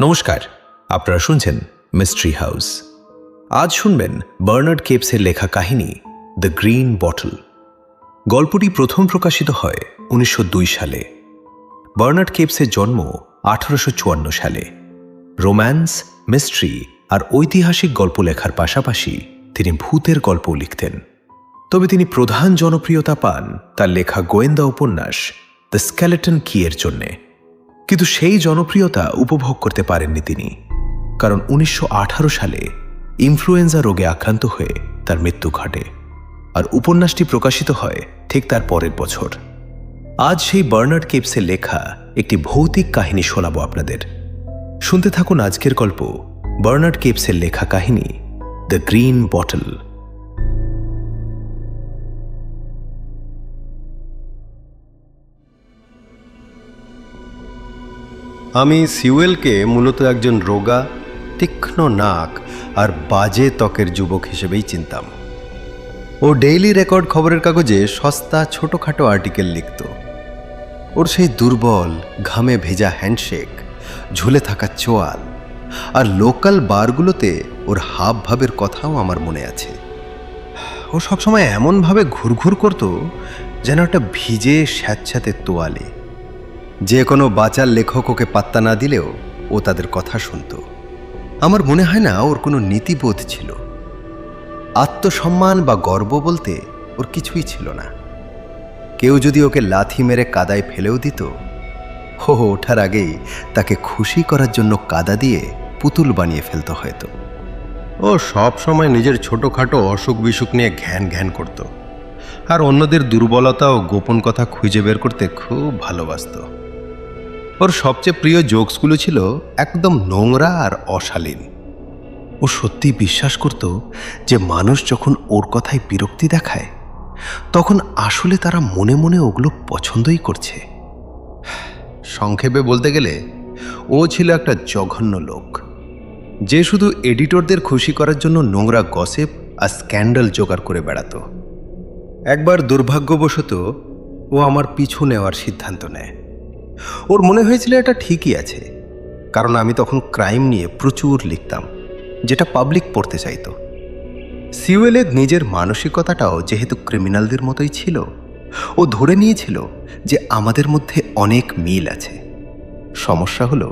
নমস্কার, আপনারা শুনছেন মিস্ট্রি হাউস। আজ শুনবেন বার্নার্ড কেপসের লেখা কাহিনী দ্য গ্রিন বটল। গল্পটি প্রথম প্রকাশিত হয় 1902 সালে। বার্নার্ড কেপসের জন্ম 1854 সালে। রোম্যান্স, মিস্ট্রি আর ঐতিহাসিক গল্প লেখার পাশাপাশি তিনি ভূতের গল্পও লিখতেন। তবে তিনি প্রধান জনপ্রিয়তা পান তার লেখা গোয়েন্দা উপন্যাস দ্য স্কেলেটন কি এর জন্যে। কিন্তু সেই জনপ্রিয়তা উপভোগ করতে পারেননি তিনি, কারণ 1918 সালে ইনফ্লুয়েঞ্জা রোগে আক্রান্ত হয়ে তার মৃত্যু ঘটে, আর উপন্যাসটি প্রকাশিত হয় ঠিক তার পরের বছর। আজ সেই বার্নার্ড কেপসের লেখা একটি ভৌতিক কাহিনী শোনাবো আপনাদের। শুনতে থাকুন আজকের গল্প, বার্নার্ড কেপসের লেখা কাহিনী দ্য গ্রিন বটল। আমি সিওয়েলকে মূলত একজন রোগা, তীক্ষ্ণ নাক আর বাজে ত্বকের যুবক হিসেবেই চিনতাম। ও ডেইলি রেকর্ড খবরের কাগজে সস্তা ছোটোখাটো আর্টিকেল লিখত। ওর সেই দুর্বল, ঘামে ভেজা হ্যান্ডশেক, ঝুলে থাকা চোয়াল আর লোকাল বারগুলোতে ওর হাবভাবের কথাও আমার মনে আছে। ও সবসময় এমনভাবে ঘুরঘুর করত যেন একটা ভিজে স্যাঁতস্যাঁতে তোয়ালে। যে কোনো বাচাল লেখক ওকে পাত্তা না দিলেও ও তাদের কথা শুনত। আমার মনে হয় না ওর কোনো নীতিবোধ ছিল। আত্মসম্মান বা গর্ব বলতে ওর কিছুই ছিল না। কেউ যদি ওকে লাথি মেরে কাদায় ফেলেও দিত, ওঠার আগেই তাকে খুশি করার জন্য কাদা দিয়ে পুতুল বানিয়ে ফেলতে হয়তো। ও সব সময় নিজের ছোটোখাটো অসুখ বিসুখ নিয়ে ঘ্যান ঘ্যান করত, আর অন্যদের দুর্বলতা ও গোপন কথা খুঁজে বের করতে খুব ভালোবাসত। ওর সবচেয়ে প্রিয় জোকসগুলো ছিল একদম নোংরা আর অশালীন। ও সত্যি বিশ্বাস করত যে মানুষ যখন ওর কথায় বিরক্তি দেখায়, তখন আসলে তারা মনে মনে ওগুলো পছন্দই করছে। সংক্ষেপে বলতে গেলে ও ছিল একটা জঘন্য লোক, যে শুধু এডিটরদের খুশি করার জন্য নোংরা গসিপ আর স্ক্যান্ডাল জোগাড় করে বেড়াতো। একবার দুর্ভাগ্যবশত ও আমার পিছু নেওয়ার সিদ্ধান্ত নেয়। ওর মনে হয়েছিল এটা ঠিকই আছে, কারণ আমি তখন ক্রাইম নিয়ে প্রচুর লিখতাম, যেটা পাবলিক পড়তে চাইতো। সিওয়েলের নিজের মানসিকতাটাও যেহেতু ক্রিমিনালদের মতোই ছিল, ও ধরে নিয়েছিল যে আমাদের মধ্যে অনেক মিল আছে। সমস্যা হলো,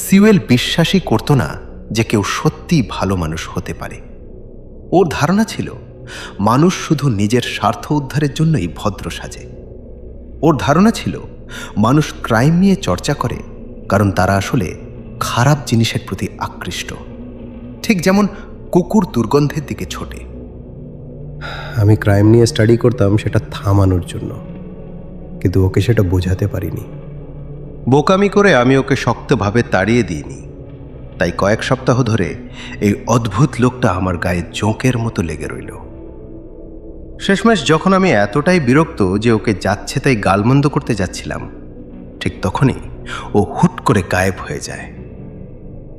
সিওয়েল বিশ্বাসই করত না যে কেউ সত্যি ভালো মানুষ হতে পারে। ওর ধারণা ছিল মানুষ শুধু নিজের স্বার্থ উদ্ধারের জন্যই ভদ্র সাজে। ওর ধারণা ছিল মানুষ ক্রাইম নিয়ে চর্চা করে কারণ তারা আসলে খারাপ জিনিসের প্রতি আকৃষ্ট, ঠিক যেমন কুকুর দুর্গন্ধের দিকে ছোটে। আমি ক্রাইম নিয়ে স্টাডি করতাম সেটা থামানোর জন্য, কিন্তু ওকে সেটা বোঝাতে পারিনি। বোকামি করে আমি ওকে শক্তভাবে তাড়িয়ে দিইনি, তাই কয়েক সপ্তাহ ধরে এই অদ্ভুত লোকটা আমার গায়ে জোঁকের মতো লেগে রইল। শেষমেশ যখন আমি এতটাই বিরক্ত যে ওকে যাচ্ছে তাই গালমন্দ করতে যাচ্ছিলাম, ঠিক তখনই ও হুট করে গায়েব হয়ে যায়।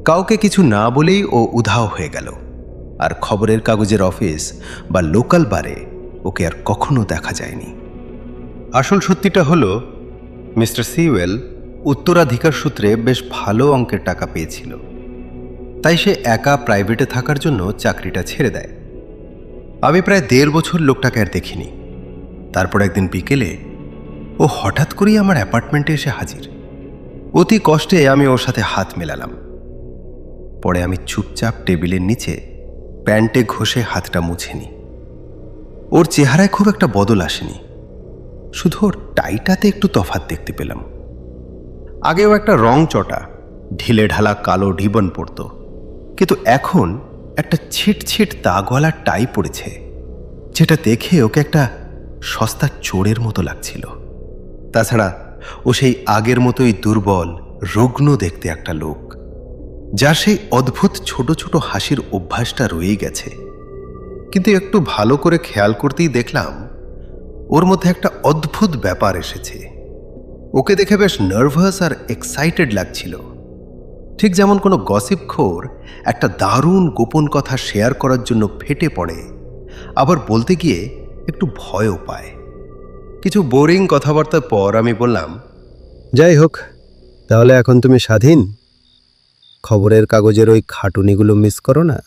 কাউকে কিছু না বলেই ও উধাও হয়ে গেল, আর খবরের কাগজের অফিস বা লোকাল বারে ওকে আর কখনো দেখা যায়নি। আসল সত্যিটা হলো, মিস্টার সিওয়েল উত্তরাধিকার সূত্রে বেশ ভালো অঙ্কের টাকা পেয়েছিল, তাই সে একা প্রাইভেটে থাকার জন্য চাকরিটা ছেড়ে দেয়। আমি প্রায় 1.5 বছর লোকটাকে আর দেখিনি। তারপর একদিন বিকেলে ও হঠাৎ করেই আমার অ্যাপার্টমেন্টে এসে হাজির। অতি কষ্টে আমি ওর সাথে হাত মেলালাম। পরে আমি চুপচাপ টেবিলের নিচে প্যান্টে ঘষে হাতটা মুছে নিই। ওর চেহারায় খুব একটা বদল আসেনি, শুধু ওর টাইটাতে একটু তফাৎ দেখতে পেলাম। আগেও একটা রং চটা ঢিলে ঢালা কালো রিবন পরত, কিন্তু এখন একটা ছিটছিট দাগওয়ালা টাই পড়েছে, যেটা দেখে ওকে একটা সস্তা চোরের মতো লাগছিল। তাছাড়া ও সেই আগের মতোই দুর্বল, রুগ্ন দেখতে একটা লোক, যার সেই অদ্ভুত ছোট ছোট হাসির অভ্যাসটা রয়েই গেছে। কিন্তু একটু ভালো করে খেয়াল করতেই দেখলাম ওর মধ্যে একটা অদ্ভুত ব্যাপার এসেছে। ওকে দেখে বেশ নার্ভাস আর এক্সাইটেড লাগছিল, ঠিক যেমন কোনো গসিপখোর একটা দারুণ গোপন কথা শেয়ার করার জন্য ফেটে পড়ে, আবার বলতে গিয়ে একটু ভয়ও পায়। কিছু বোরিং কথাবার্তার পর আমি বললাম, যাই হোক, তাহলে এখন তুমি স্বাধীন? খবরের কাগজের ওই খাটুনিগুলো মিস করো না?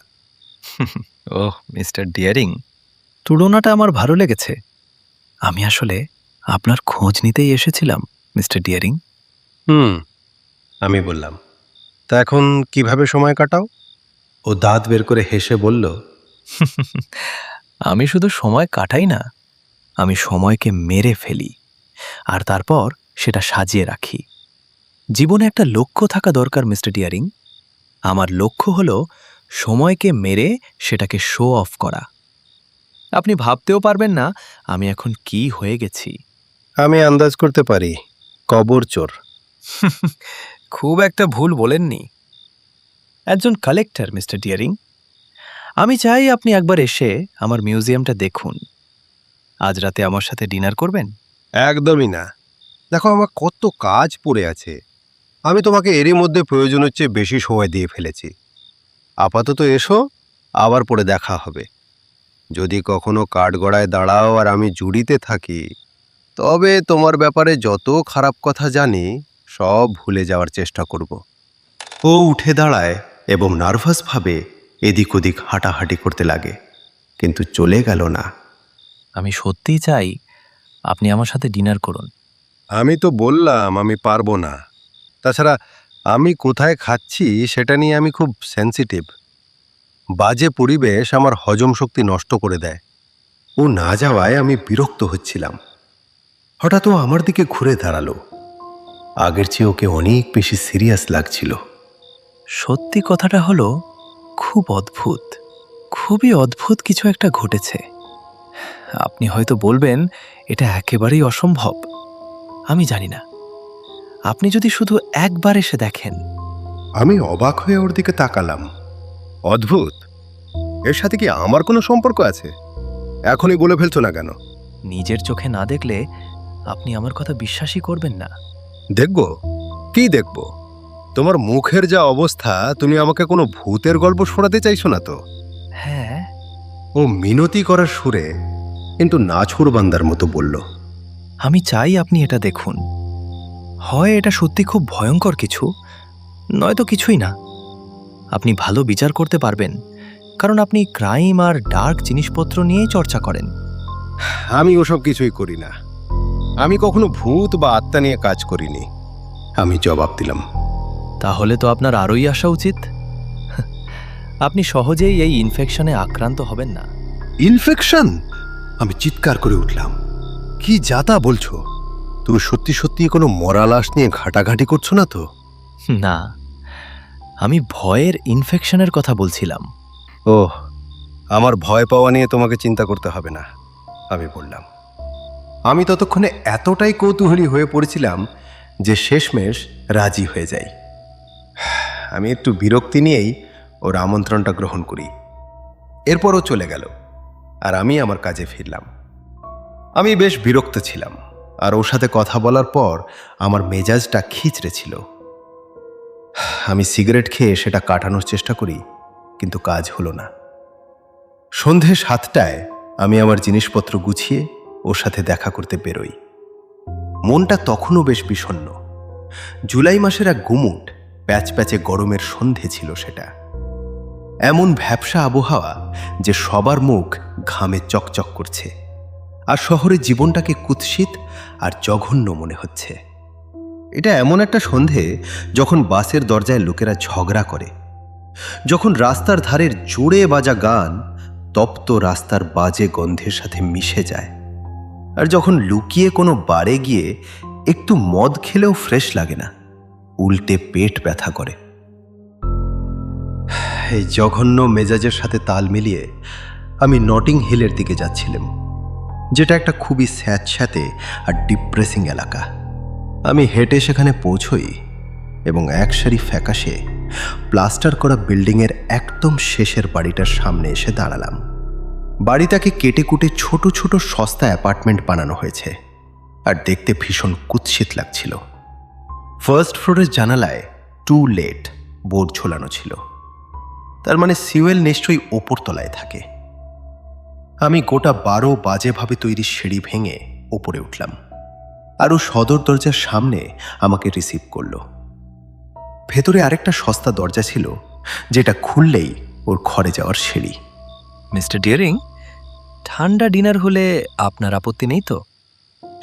ওহ মিস্টার ডিয়ারিং, তুলনাটা আমার ভালো লেগেছে। আমি আসলে আপনার খোঁজ নিতেই এসেছিলাম মিস্টার ডিয়ারিং। আমি বললাম, তা এখন কিভাবে সময় কাটাও? ও দাঁত বের করে হেসে বলল, আমি শুধু সময় কাটাই না, আমি সময়কে মেরে ফেলি আর তারপর সেটা সাজিয়ে রাখি। জীবনে একটা লক্ষ্য থাকা দরকার মিস্টার ডিয়ারিং। আমার লক্ষ্য হলো সময়কে মেরে সেটাকে শো অফ করা। আপনি ভাবতেও পারবেন না আমি এখন কি হয়ে গেছি। আমি আন্দাজ করতে পারি, কবর চোর। খুব একটা ভুল বলেননি। একজন কালেক্টর মিস্টার ডিয়ারিং। আমি চাই আপনি একবার এসে আমার মিউজিয়ামটা দেখুন। আজ রাতে আমার সাথে ডিনার করবেন? একদমই না। দেখো, আমার কত কাজ পড়ে আছে। আমি তোমাকে এরই মধ্যে প্রয়োজনের চেয়ে বেশি সময় দিয়ে ফেলেছি। আপাতত এসো, আবার পরে দেখা হবে। যদি কখনো কাঠগড়ায় দাঁড়াও আর আমি জুড়িতে থাকি, তবে তোমার ব্যাপারে যত খারাপ কথা জানি সব ভুলে যাওয়ার চেষ্টা করব। ও উঠে দাঁড়ায় এবং নার্ভাসভাবে এদিক ওদিক হাঁটাহাঁটি করতে লাগে, কিন্তু চলে গেল না। আমি সত্যিই চাই আপনি আমার সাথে ডিনার করুন। আমি তো বললাম আমি পারবো না। তাছাড়া আমি কোথায় খাচ্ছি সেটা নিয়ে আমি খুব সেনসিটিভ। বাজে পরিবেশ আমার হজম শক্তি নষ্ট করে দেয়। ও না যাওয়ায় আমি বিরক্ত হচ্ছিলাম। হঠাৎ ও আমার দিকে ঘুরে দাঁড়ালো। আগের চেয়ে ওকে অনেক বেশি সিরিয়াস লাগছিল। সত্যি কথাটা হলো খুব অদ্ভুত, খুবই অদ্ভুত কিছু একটা ঘটেছে। আপনি হয়তো বলবেন এটা একেবারেই অসম্ভব। আমি জানি না, আপনি যদি শুধু একবার এসে দেখেন। আমি অবাক হয়ে ওর দিকে তাকালাম। অদ্ভুত? এর সাথে কি আমার কোনো সম্পর্ক আছে? এখনই বলে ফেলছো না কেন? নিজের চোখে না দেখলে আপনি আমার কথা বিশ্বাসই করবেন না। দেখব? কি দেখব? তোমার মুখের যা অবস্থা, তুমি আমাকে কোনো ভূতের গল্প শোনাতে চাইছো না তো? হ্যাঁ, ও মিনতি করার সুরে কিন্তু নাছোড়বান্দার মতো বলল, আমি চাই আপনি এটা দেখুন। হয় এটা সত্যি খুব ভয়ঙ্কর কিছু, নয়তো কিছুই না। আপনি ভালো বিচার করতে পারবেন, কারণ আপনি ক্রাইম আর ডার্ক জিনিসপত্র নিয়েই চর্চা করেন। আমি ওসব কিছুই করি না। আমি কখনো ভূত বা আত্মা নিয়ে কাজ করিনি। আমি জবাব দিলাম। তাহলে তো আপনার আরোই আসা উচিত। আপনি সহজেই এই ইনফেকশনে আক্রান্ত হবেন না। ইনফেকশন? আমি চিৎকার করে উঠলাম। কি যাতা বলছো? তুমি সত্যি সত্যি কোনো মরা লাশ নিয়ে ঘাটাঘাটি করছো না তো? না, আমি ভয়ের ইনফেকশনের কথা বলছিলাম। ওহ, আমার ভয় পাওয়া নিয়ে তোমাকে চিন্তা করতে হবে না, আমি বললাম। আমি ততক্ষণে এতটাই কৌতূহলী হয়ে পড়েছিলাম যে শেষমেশ রাজি হয়ে যাই। আমি একটু বিরক্তি নিয়েই ওর আমন্ত্রণটা গ্রহণ করি। এরপরও চলে গেল আর আমি আমার কাজে ফিরলাম। আমি বেশ বিরক্ত ছিলাম, আর ওর সাথে কথা বলার পর আমার মেজাজটা খিচড়ে ছিল। আমি সিগারেট খেয়ে সেটা কাটানোর চেষ্টা করি, কিন্তু কাজ হলো না। সন্ধে 7টায় আমি আমার জিনিসপত্র গুছিয়ে ওর সাথে দেখা করতে বেরোই। মনটা তখনও বেশ বিষণ্ণ। জুলাই মাসের এক গুমুট প্যাচপ্যাচে গরমের সন্ধে ছিল সেটা। এমন ভ্যাপসা আবহাওয়া যে সবার মুখ ঘামে চকচক করছে, আর শহরের জীবনটাকে কুৎসিত আর জঘন্য মনে হচ্ছে। এটা এমন একটা সন্ধে যখন বাসের দরজায় লোকেরা ঝগড়া করে, যখন রাস্তার ধারের জোরে বাজা গান তপ্ত রাস্তার বাজে গন্ধের সাথে মিশে যায়, আর যখন লুকিয়ে কোনো বারে গিয়ে একটু মদ খেলেও ফ্রেশ লাগে না, উল্টে পেট ব্যথা করে। এই জঘন্য মেজাজের সাথে তাল মিলিয়ে আমি নটিং হিলের দিকে যাচ্ছিলাম, যেটা একটা খুবই স্যাঁতস্যাঁতে আর ডিপ্রেসিং এলাকা। আমি হেঁটে সেখানে পৌঁছই এবং এক সারি ফ্যাকাশে প্লাস্টার করা বিল্ডিংয়ের একদম শেষের বাড়িটার সামনে এসে দাঁড়ালাম। বাড়িটাকে কেটে কুটে ছোট ছোট সস্তা অ্যাপার্টমেন্ট বানানো হয়েছে, আর দেখতে ভীষণ কুৎসিত লাগছিল। ফার্স্ট ফ্লোরের জানালায় টু লেট বোর্ড ঝোলানো ছিল, তার মানে সিওয়েল নিশ্চয়ই ওপর তলায় থাকে। আমি গোটা 12 বাজেভাবে তৈরি সিঁড়ি ভেঙে ওপরে উঠলাম, আর ও সদর দরজার সামনে আমাকে রিসিভ করল। ভেতরে আরেকটা সস্তা দরজা ছিল, যেটা খুললেই ওর ঘরে যাওয়ার সিঁড়ি। মিস্টার ডিয়ারিং, ঠান্ডা ডিনার হলে আপনার আপত্তি নেই তো?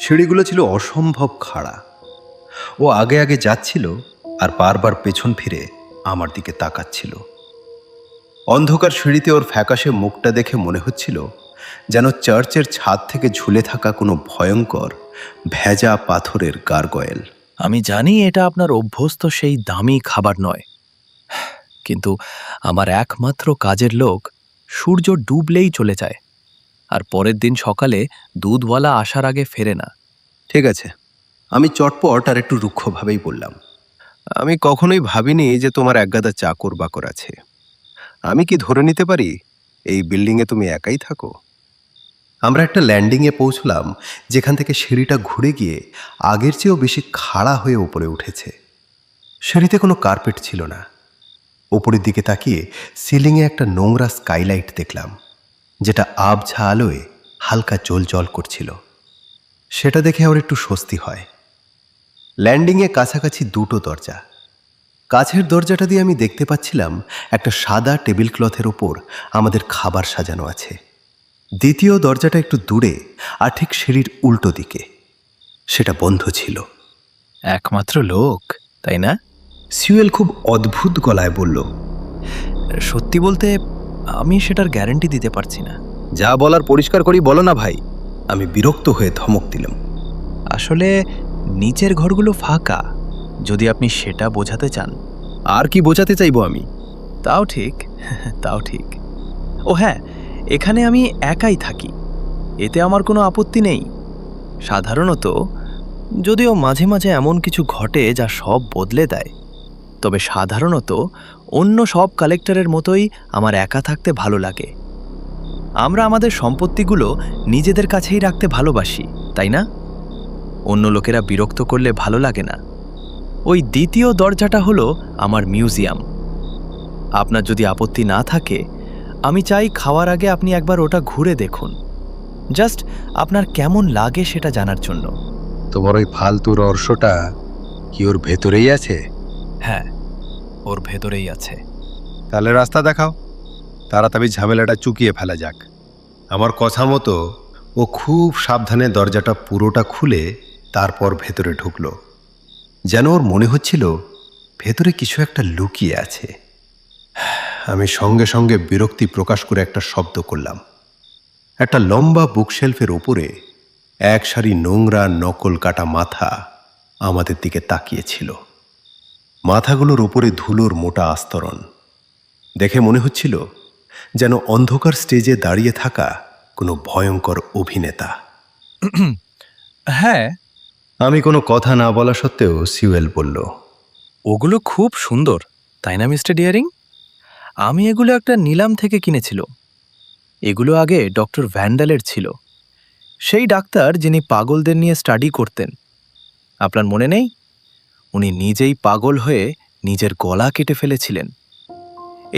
সিঁড়িগুলো ছিল অসম্ভব খাড়া। ও আগে আগে যাচ্ছিল আর বারবার পেছন ফিরে আমার দিকে তাকাচ্ছিল। অন্ধকার সিঁড়িতে ওর ফ্যাকাশে মুখটা দেখে মনে হচ্ছিল যেন চার্চের ছাদ থেকে ঝুলে থাকা কোনো ভয়ঙ্কর ভেজা পাথরের গারগয়েল। আমি জানি এটা আপনার অভ্যস্ত সেই দামি খাবার নয়, কিন্তু আমার একমাত্র কাজের লোক সূর্য ডুবলেই চলে যায়, আর পরের দিন সকালে দুধওয়ালা আসার আগে ফেরে না। ঠিক আছে, আমি চটপট আর একটু রুক্ষভাবেই বললাম, আমি কখনোই ভাবিনি যে তোমার একগাদা চাকর বাকর আছে। আমি কি ধরে নিতে পারি এই বিল্ডিংয়ে তুমি একাই থাকো? আমরা একটা ল্যান্ডিংয়ে পৌঁছলাম, যেখান থেকে সিঁড়িটা ঘুরে গিয়ে আগের চেয়েও বেশি খাড়া হয়ে উপরে উঠেছে। সিঁড়িতে কোনো কার্পেট ছিল না। ওপরের দিকে তাকিয়ে সিলিংয়ে একটা নোংরা স্কাইলাইট দেখলাম, যেটা আবছা আলোয় হালকা জ্বল করছিল। সেটা দেখে আমার একটু স্বস্তি হয়। ল্যান্ডিংয়ে কাছাকাছি দুটো দরজা। কাছের দরজাটা দিয়ে আমি দেখতে পাচ্ছিলাম একটা সাদা টেবিল ক্লথের ওপর আমাদের খাবার সাজানো আছে। দ্বিতীয় দরজাটা একটু দূরে আর ঠিক সিঁড়ির উল্টো দিকে, সেটা বন্ধ ছিল। একমাত্র লোক, তাই না? সিউয়েল খুব অদ্ভুত গলায় বলল, সত্যি বলতে আমি সেটার গ্যারান্টি দিতে পারছি না। যা বলার পরিষ্কার করি বলো না ভাই। আমি বিরক্ত হয়ে ধমক দিলাম। আসলে নিচের ঘরগুলো ফাঁকা, যদি আপনি সেটা বোঝাতে চান। আর কি বোঝাতে চাইবো আমি? তাও ঠিক, তাও ঠিক। ও হ্যাঁ, এখানে আমি একাই থাকি, এতে আমার কোনো আপত্তি নেই। সাধারণত, যদিও মাঝে মাঝে এমন কিছু ঘটে যা সব বদলে দেয়, তবে সাধারণত অন্য সব কালেক্টরের মতোই আমার একা থাকতে ভালো লাগে। আমরা আমাদের সম্পত্তিগুলো নিজেদের কাছেই রাখতে ভালোবাসি, তাই না? অন্য লোকেরা বিরক্ত করলে ভালো লাগে না। ওই দ্বিতীয় দরজাটা হলো আমার মিউজিয়াম। আপনার যদি আপত্তি না থাকে, আমি চাই খাওয়ার আগে আপনি একবার ওটা ঘুরে দেখুন, জাস্ট আপনার কেমন লাগে সেটা জানার জন্য। তোমার ওই ফালতু রহস্যটা কি ওর ভেতরেই আছে? হ্যাঁ, ওর ভেতরেই আছে। তাহলে রাস্তা দেখাও, তাড়াতাড়ি ঝামেলাটা চুকিয়ে ফেলা যাক। আমার কথা মতো ও খুব সাবধানে দরজাটা পুরোটা খুলে তারপর ভেতরে ঢুকলো। যেন ওর মনে হচ্ছিল ভেতরে কিছু একটা লুকিয়ে আছে। আমি সঙ্গে সঙ্গে বিরক্তি প্রকাশ করে একটা শব্দ করলাম। একটা লম্বা বুকশেলফের ওপরে এক সারি নোংরা নকল কাটা মাথা আমাদের দিকে তাকিয়েছিল। মাথাগুলোর ওপরে ধুলোর মোটা আস্তরণ। দেখে মনে হচ্ছিল যেন অন্ধকার স্টেজে দাঁড়িয়ে থাকা কোনো ভয়ঙ্কর অভিনেতা। হ্যাঁ, আমি কোনো কথা না বলা সত্ত্বেও সিউয়েল বলল, ওগুলো খুব সুন্দর, তাই না মিস্টার ডিয়ারিং? আমি এগুলো একটা নিলাম থেকে কিনেছিল। এগুলো আগে ডক্টর ভ্যান্ডালের ছিল, সেই ডাক্তার যিনি পাগলদের নিয়ে স্টাডি করতেন। আপনার মনে নেই? উনি নিজেই পাগল হয়ে নিজের গলা কেটে ফেলেছিলেন।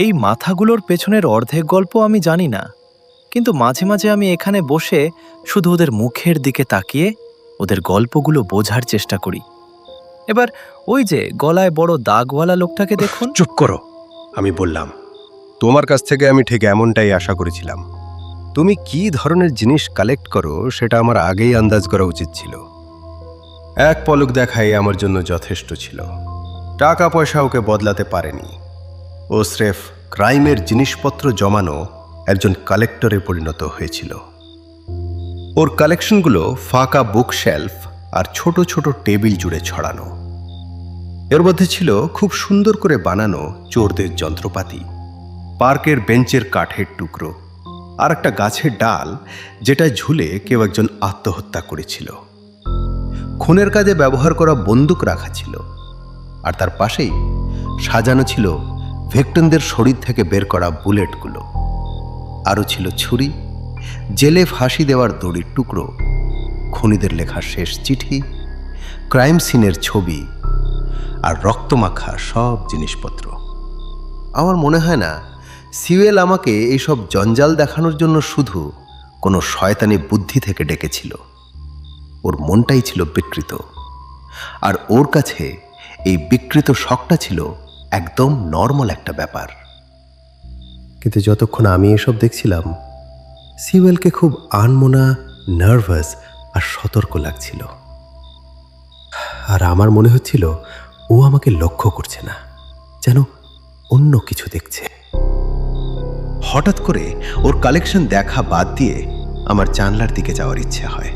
এই মাথাগুলোর পেছনের অর্ধেক গল্প আমি জানি না, কিন্তু মাঝে মাঝে আমি এখানে বসে শুধু ওদের মুখের দিকে তাকিয়ে ওদের গল্পগুলো বোঝার চেষ্টা করি। এবার ওই যে গলায় বড় দাগওয়ালা লোকটাকে দেখুন। চুপ করো, আমি বললাম। তোমার কাছ থেকে আমি ঠিক এমনটাই আশা করেছিলাম। তুমি কি ধরনের জিনিস কালেক্ট করো সেটা আমার আগেই আন্দাজ করা উচিত ছিল। এক পলক দেখাই আমার জন্য যথেষ্ট ছিল। টাকা পয়সা ওকে বদলাতে পারেনি। ও স্রেফ ক্রাইমের জিনিসপত্র জমানো একজন কালেক্টরে পরিণত হয়েছিল। ওর কালেকশনগুলো ফাঁকা বুকশেলফ আর ছোট ছোট টেবিল জুড়ে ছড়ানো। এর মধ্যে ছিল খুব সুন্দর করে বানানো চোরদের যন্ত্রপাতি, পার্কের বেঞ্চের কাঠের টুকরো, আর একটা গাছের ডাল যেটা ঝুলে কেউ একজন আত্মহত্যা করেছিল। খুনের কাজে ব্যবহার করা বন্দুক রাখা ছিল, আর তার পাশেই সাজানো ছিল ভিক্টিমদের শরীর থেকে বের করা বুলেটগুলো। আরও ছিল ছুরি, জেলে ফাঁসি দেওয়ার দড়ির টুকরো, খুনিদের লেখা শেষ চিঠি, ক্রাইম সিনের ছবি আর রক্তমাখা সব জিনিসপত্র। আমার মনে হয় না সিউয়েল আমাকে এইসব জঞ্জাল দেখানোর জন্য শুধু কোনো শয়তানি বুদ্ধি থেকে ডেকেছিল। ওর মনটাই ছিল বিকৃত, আর ওর কাছে এই বিকৃত শখটা ছিল একদম নর্মাল একটা ব্যাপার। কিন্তু যতক্ষণ আমি এসব দেখছিলাম, সিওয়েলকে খুব আনমনা, নার্ভাস আর সতর্ক লাগছিল। আর আমার মনে হচ্ছিল ও আমাকে লক্ষ্য করছে না, যেন অন্য কিছু দেখছে। হঠাৎ করে ওর কালেকশন দেখা বাদ দিয়ে আমার জানলার দিকে যাওয়ার ইচ্ছে হয়।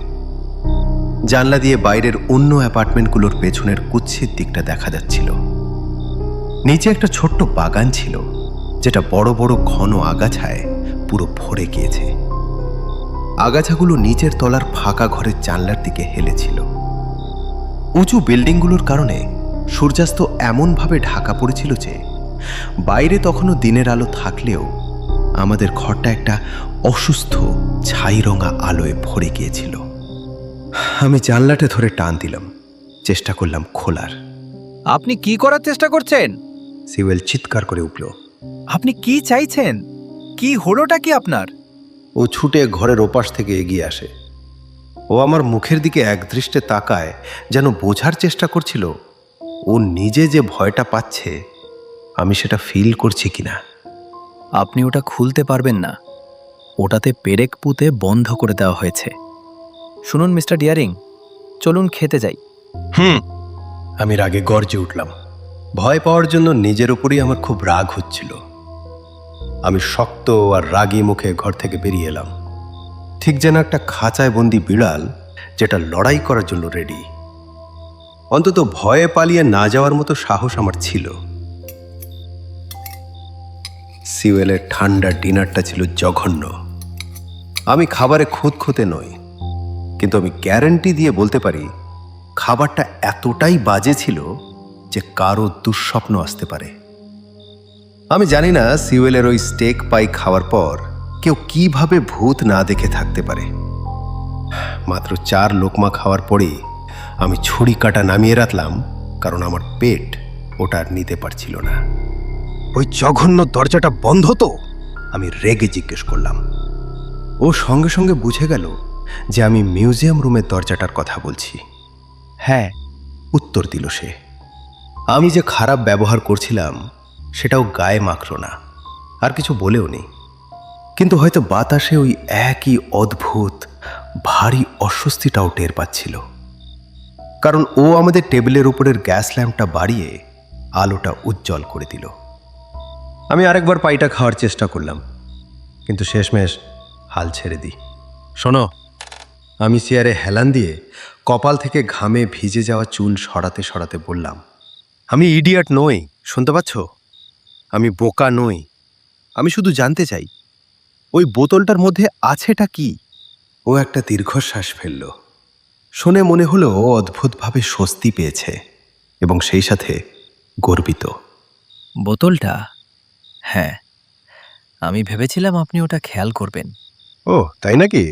জানলা দিয়ে বাইরের অন্য অ্যাপার্টমেন্টগুলোর পেছনের কুৎসিত দিকটা দেখা যাচ্ছিল। নিচে একটা ছোট্ট বাগান ছিল, যেটা বড় বড় ঘন আগাছায় পুরো ভরে গিয়েছে। আগাছাগুলো নিচের তলার ফাঁকা ঘরের জানলার দিকে হেলেছিল। উঁচু বিল্ডিংগুলোর কারণে সূর্যাস্ত এমনভাবে ঢাকা পড়েছিল যে বাইরে তখনও দিনের আলো থাকলেও আমাদের ঘরটা একটা অসুস্থ ছাইরঙা আলোয় ভরে গিয়েছিল। আমি জানলাটা ধরে টান দিলাম, চেষ্টা করলাম খোলার। আপনি কি করার চেষ্টা করছেন? সিওয়েল চিৎকার করে উঠল। আপনি কি চাইছেন? কি হলোটা কি আপনার? ও ছুটে ঘরের ওপাশ থেকে এগিয়ে আসে। ও আমার মুখের দিকে একদৃষ্টে তাকায়, যেন বোঝার চেষ্টা করছিল ও নিজে যে ভয়টা পাচ্ছে আমি সেটা ফিল করছি কিনা। আপনি ওটা খুলতে পারবেন না, ওটাতে পেরেক পুঁতে বন্ধ করে দেওয়া হয়েছে। শুনুন মিস্টার ডিয়ারিং, চলুন খেতে যাই। আমি রাগে গর্জে উঠলাম। ভয় পাওয়ার জন্য নিজের উপরই আমার খুব রাগ হচ্ছিল। আমি শক্ত আর রাগী মুখে ঘর থেকে বেরিয়ে এলাম, ঠিক যেন একটা খাঁচায় বন্দি বিড়াল যেটা লড়াই করার জন্য রেডি। অন্তত ভয়ে পালিয়ে না যাওয়ার মতো সাহস আমার ছিল। সিওয়েলের ঠান্ডা ডিনারটা ছিল জঘন্য। আমি খাবারে খুঁতখুঁতে নই, কিন্তু আমি গ্যারান্টি দিয়ে বলতে পারি খাবারটা এতটাই বাজে ছিল যে কারো দুঃস্বপ্ন আসতে পারে। আমি জানি না সিওয়েলের ওই স্টেক পাই খাওয়ার পর কেউ কিভাবে ভূত না দেখে থাকতে পারে। মাত্র 4 লোকমা খাওয়ার পরেই আমি ছুরি কাটা নামিয়ে রাখলাম, কারণ আমার পেট ওটা আর নিতে পারছিল না। ওই জঘন্য দরজাটা বন্ধ তো? আমি রেগে জিজ্ঞেস করলাম। ও সঙ্গে সঙ্গে বুঝে গেল যে আমি মিউজিয়াম রুমের দরজাটার কথা বলছি। হ্যাঁ, উত্তর দিল সে। আমি যে খারাপ ব্যবহার করছিলাম সেটাও গায়ে মাখল না, আর কিছু বলেও নেই। কিন্তু হয়তো বাতাসে ওই একই অদ্ভুত ভারী অস্বস্তিটাও টের পাচ্ছিল, কারণ ও আমাদের টেবিলের উপরের গ্যাস ল্যাম্পটা বাড়িয়ে আলোটা উজ্জ্বল করে দিল। আমি আরেকবার পাইটা খাওয়ার চেষ্টা করলাম, কিন্তু শেষমেশ হাল ছেড়ে দিই। শোনো, আমি চেয়ারে হেলান দিয়ে কপাল থেকে ঘামে ভিজে যাওয়া চুল সরাতে সরাতে বললাম, আমি ইডিয়ট নই, শুনতে পাচ্ছ? আমি বোকা নই। আমি শুধু জানতে চাই ওই বোতলটার মধ্যে আছেটা কি? ও একটা দীর্ঘশ্বাস ফেলল। শুনে মনে হলো ও অদ্ভুতভাবে স্বস্তি পেয়েছে এবং সেই সাথে গর্বিত। বোতলটা? হ্যাঁ, আমি ভেবেছিলাম আপনি ওটা খেয়াল করবেন। ও তাই নাকি?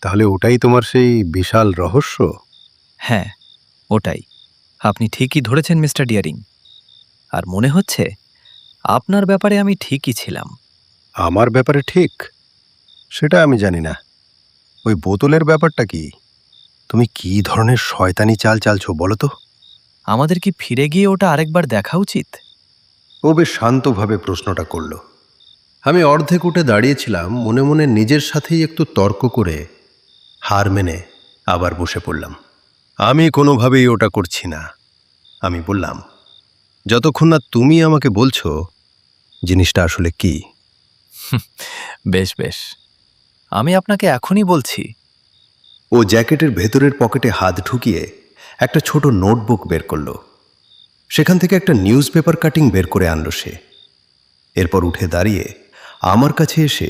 তাহলে ওটাই তোমার সেই বিশাল রহস্য? হ্যাঁ, ওটাই। আপনি ঠিকই ধরেছেন মিস্টার ডিয়ারিং। আর মনে হচ্ছে আপনার ব্যাপারে আমি ঠিকই ছিলাম। আমার ব্যাপারে ঠিক? সেটা আমি জানি না। ওই বোতলের ব্যাপারটা কি? তুমি কি ধরনের শয়তানি চাল চালছো বলো তো? আমাদের কি ফিরে গিয়ে ওটা আরেকবার দেখা উচিত? ও বেশ শান্তভাবে প্রশ্নটা করল। আমি অর্ধেক উঠে দাঁড়িয়েছিলাম, মনে মনে নিজের সাথেই একটু তর্ক করে হার মেনে আবার বসে পড়লাম। আমি কোনোভাবেই ওটা করছি না, আমি বললাম, যতক্ষণ না তুমি আমাকে বলছো জিনিসটা আসলে কি। বেশ বেশ, আমি আপনাকে এখনই বলছি। ও জ্যাকেটের ভেতরের পকেটে হাত ঢুকিয়ে একটা ছোট নোটবুক বের করল। সেখান থেকে একটা নিউজ পেপার কাটিং বের করে আনলো সে। এরপর উঠে দাঁড়িয়ে আমার কাছে এসে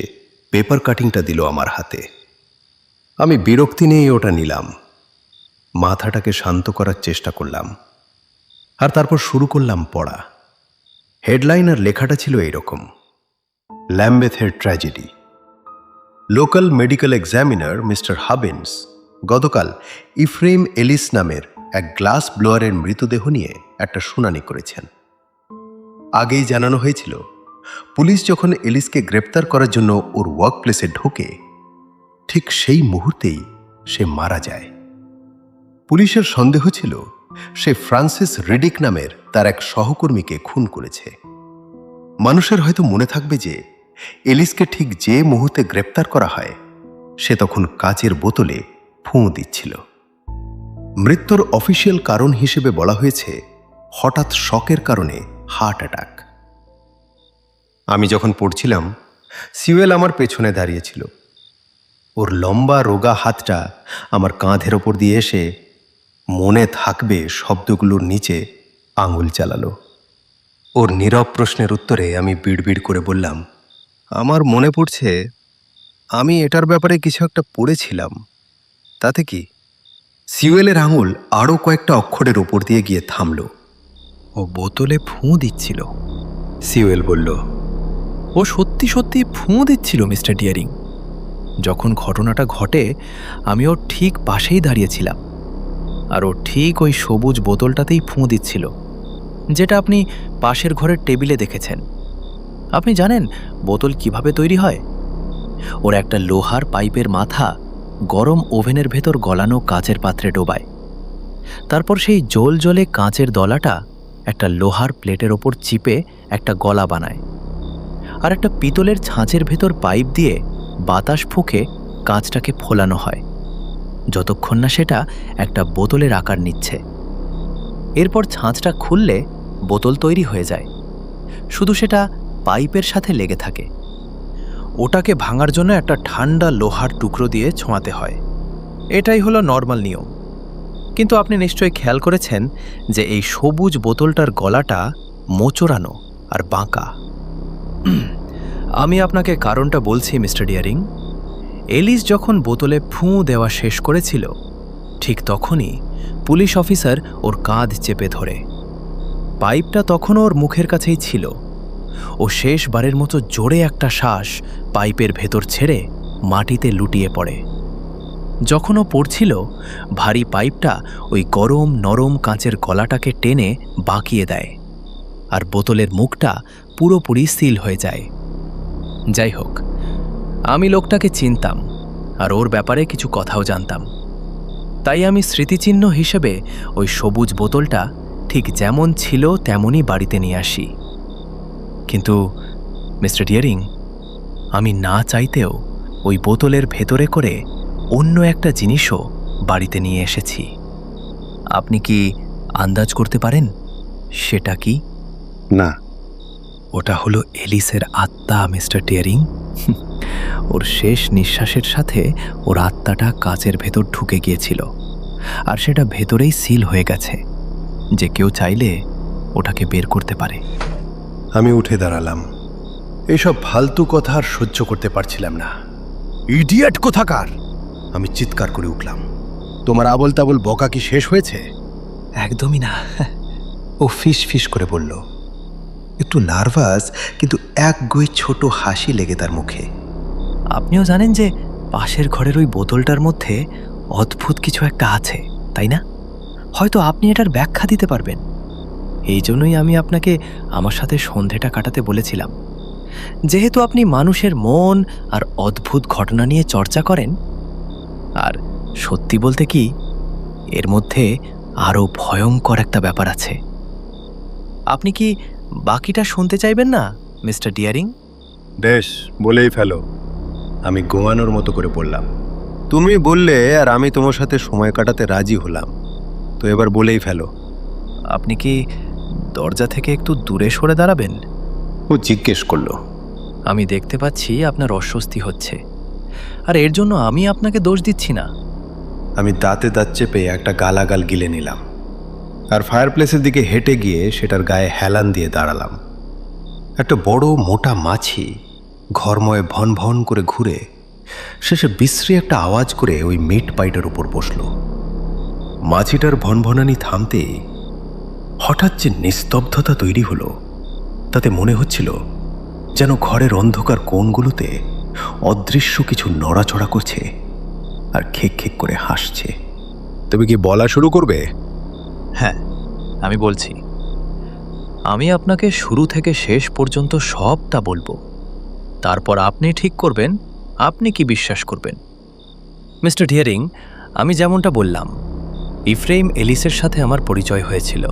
পেপার কাটিংটা দিল আমার হাতে। আমি বিরক্তি নিয়েই ওটা নিলাম, মাথাটাকে শান্ত করার চেষ্টা করলাম, আর তারপর শুরু করলাম পড়া। হেডলাইন আর লেখাটা ছিল এইরকম: ল্যাম্বেথের tragedy. Local medical examiner mister Hubbins গতকাল ইফ্রেম এলিস নামের এক গ্লাস ব্লোয়ারের মৃতদেহ নিয়ে একটা শুনানি করেছেন। আগেই জানানো হয়েছিল, পুলিশ যখন এলিসকে গ্রেপ্তার করার জন্য ওর ওয়ার্ক প্লেসে ঢোকে, ঠিক সেই মুহূর্তেই সে মারা যায়। পুলিশের সন্দেহ ছিল সে ফ্রান্সিস রিডিক নামের তার এক সহকর্মীকে খুন করেছে। মানুষের হয়তো মনে থাকবে যে এলিসকে ঠিক যে মুহূর্তে গ্রেপ্তার করা হয় সে তখন কাচের বোতলে ফুঁ দিচ্ছিল। মৃত্যুর অফিসিয়াল কারণ হিসেবে বলা হয়েছে হঠাৎ শকের কারণে হার্ট অ্যাটাক। আমি যখন পড়ছিলাম সিওয়েল আমার পেছনে দাঁড়িয়েছিল। ওর লম্বা রোগা হাতটা আমার কাঁধের ওপর দিয়ে এসে মনে থাকবে শব্দগুলোর নিচে আঙুল চালালো। ওর নীরব প্রশ্নের উত্তরে আমি বিড়বিড় করে বললাম, আমার মনে পড়ছে আমি এটার ব্যাপারে কিছু একটা পড়েছিলাম। তাতে কি? সিওয়েলের আঙুল আরও কয়েকটা অক্ষরের ওপর দিয়ে গিয়ে থামল। ও বোতলে ফুঁ দিচ্ছিল। সিওয়েল বলল, ও সত্যি সত্যি ফুঁ দিচ্ছিল মিস্টার ডিয়ারিং। যখন ঘটনাটা ঘটে আমি ওর ঠিক পাশেই দাঁড়িয়েছিলাম, আর ও ঠিক ওই সবুজ বোতলটাতেই ফুঁ দিচ্ছিল, যেটা আপনি পাশের ঘরের টেবিলে দেখেছেন। আপনি জানেন বোতল কিভাবে তৈরি হয়? ওর একটা লোহার পাইপের মাথা গরম ওভেনের ভেতর গলানো কাচের পাত্রে ডোবায়। তারপর সেই জল জলে কাঁচের দলাটা একটা লোহার প্লেটের ওপর চিপে একটা গলা বানায়, আর একটা পিতলের ছাঁচের ভেতর পাইপ দিয়ে বাতাস ফুঁকে কাঁচটাকে ফোলানো হয়, যতক্ষণ না সেটা একটা বোতলের আকার নিচ্ছে। এরপর ছাঁচটা খুললে বোতল তৈরি হয়ে যায়, শুধু সেটা পাইপের সাথে লেগে থাকে। ওটাকে ভাঙার জন্য একটা ঠান্ডা লোহার টুকরো দিয়ে ছোঁয়াতে হয়। এটাই হলো নর্মাল নিয়ম। কিন্তু আপনি নিশ্চয়ই খেয়াল করেছেন যে এই সবুজ বোতলটার গলাটা মোচড়ানো আর বাঁকা। আমি আপনাকে কারণটা বলছি মিস্টার ডিয়ারিং। এলিস যখন বোতলে ফুঁ দেওয়া শেষ করেছিল ঠিক তখনই পুলিশ অফিসার ওর কাঁধ চেপে ধরে। পাইপটা তখনও ওর মুখের কাছেই ছিল। ও শেষবারের মতো জোরে একটা শ্বাস পাইপের ভেতর ছেড়ে মাটিতে লুটিয়ে পড়ে। যখন ও পড়ছিল ভারী পাইপটা ওই গরম নরম কাঁচের গলাটাকে টেনে বাঁকিয়ে দেয়, আর বোতলের মুখটা পুরোপুরি সিল হয়ে যায়। যাই হোক, আমি লোকটাকে চিনতাম আর ওর ব্যাপারে কিছু কথাও জানতাম, তাই আমি স্মৃতিচিহ্ন হিসেবে ওই সবুজ বোতলটা ঠিক যেমন ছিল তেমনই বাড়িতে নিয়ে আসি। কিন্তু মিস্টার ডিয়ারিং, আমি না চাইতেও ওই বোতলের ভেতরে করে অন্য একটা জিনিসও বাড়িতে নিয়ে এসেছি। আপনি কি আন্দাজ করতে পারেন সেটা কি? না। ওটা হলো এলিসের আত্মা মিস্টার ডিয়ারিং। ওর শেষ নিঃশ্বাসের সাথে ওর আত্মাটা কাচের ভেতর ঢুকে গিয়েছিল, আর সেটা ভেতরেই সিল হয়ে গেছে, যে কেউ চাইলে ওটাকে বের করতে পারে। আমি উঠে দাঁড়ালাম। এইসব ফালতু কথা আর সহ্য করতে পারছিলাম না। ইডিয়েট কোথাকার! আমি চিৎকার করে উঠলাম। তোমার আবল তাবল বকা কি শেষ হয়েছে? একদমই না। ও ফিস ফিস করে বলল, একটু নার্ভাস, কিন্তু একগুঁয়ে ছোট হাসি লেগে তার মুখে। আপনিও জানেন যে পাশের ঘরের ওই বোতলটার মধ্যে অদ্ভুত কিছু একটা আছে, তাই না? হয়তো আপনি এটার ব্যাখ্যা দিতে পারবেন। এই জন্যই আমি আপনাকে আমার সাথে সন্ধেটা কাটাতে বলেছিলাম। যেহেতু আপনি মানুষের মন আর অদ্ভুত ঘটনা নিয়ে চর্চা করেন, আর সত্যি বলতে কি, এর মধ্যে আরও ভয়ঙ্কর একটা ব্যাপার আছে। আপনি কি বাকিটা শুনতে চাইবেন না মিস্টার ডিয়ারিং? বেশ, বলেই ফেলো। আমি গোয়ানোর মতো করে বললাম। তুমি বললে আর আমি তোমার সাথে সময় কাটাতে রাজি হলাম, তো এবার বলেই ফেলো। আপনি কি দরজা থেকে একটু দূরে সরে দাঁড়াবেন? ও জিজ্ঞেস করলো। আমি দেখতে পাচ্ছি আপনার অস্বস্তি হচ্ছে, আর এর জন্য আমি আপনাকে দোষ দিচ্ছি না। আমি দাঁতে দাঁত চেপে একটা গালাগাল গিলে নিলাম, আর ফায়ারপ্লেসের দিকে হেঁটে গিয়ে সেটার গায়ে হেলান দিয়ে দাঁড়ালাম। একটা বড় মোটা মাছি ঘরময় ভন ভন করে ঘুরে শেষে বিশ্রী একটা আওয়াজ করে ওই মিট পাইটার উপর বসল। মাছিটার ভনভনানি থামতেই হঠাৎ যে নিস্তব্ধতা তৈরি হলো, তাতে মনে হচ্ছিল যেন ঘরের অন্ধকার কোণগুলোতে অদৃশ্য কিছু নড়াচড়া করছে আর খেক খেক করে হাসছে। তুমি কি বলা শুরু করবে? হ্যাঁ, আমি বলছি। আমি আপনাকে শুরু থেকে শেষ পর্যন্ত সবটা বলবো, তারপর আপনি ঠিক করবেন আপনি কি বিশ্বাস করবেন। মিস্টার ডিয়ারিং, আমি যেমনটা বললাম, ইফ্রেইম এলিসের সাথে আমার পরিচয় হয়েছিল।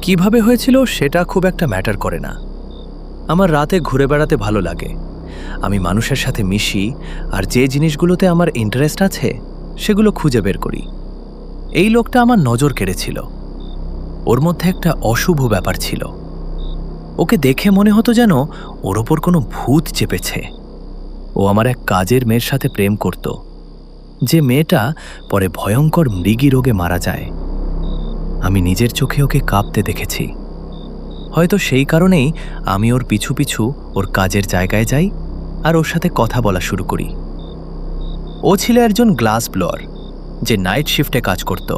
কিভাবে হয়েছিল সেটা খুব একটা ম্যাটার করে না। আমার রাতে ঘুরে বেড়াতে ভালো লাগে, আমি মানুষের সাথে মিশি, আর যে জিনিসগুলোতে আমার ইন্টারেস্ট আছে সেগুলো খুঁজে বের করি। এই লোকটা আমার নজর কেড়েছিল। ওর মধ্যে একটা অশুভ ব্যাপার ছিল। ওকে দেখে মনে হতো যেন ওর ওপর কোনো ভূত চেপেছে। ও আমার এক কাজের মেয়ের সাথে প্রেম করত, যে মেয়েটা পরে ভয়ঙ্কর মৃগী রোগে মারা যায়। আমি নিজের চোখে ওকে কাঁপতে দেখেছি। হয়তো সেই কারণেই আমি ওর পিছু পিছু ওর কাজের জায়গায় যাই আর ওর সাথে কথা বলা শুরু করি। ও ছিল একজন গ্লাস ব্লোয়ার, যে নাইট শিফটে কাজ করত।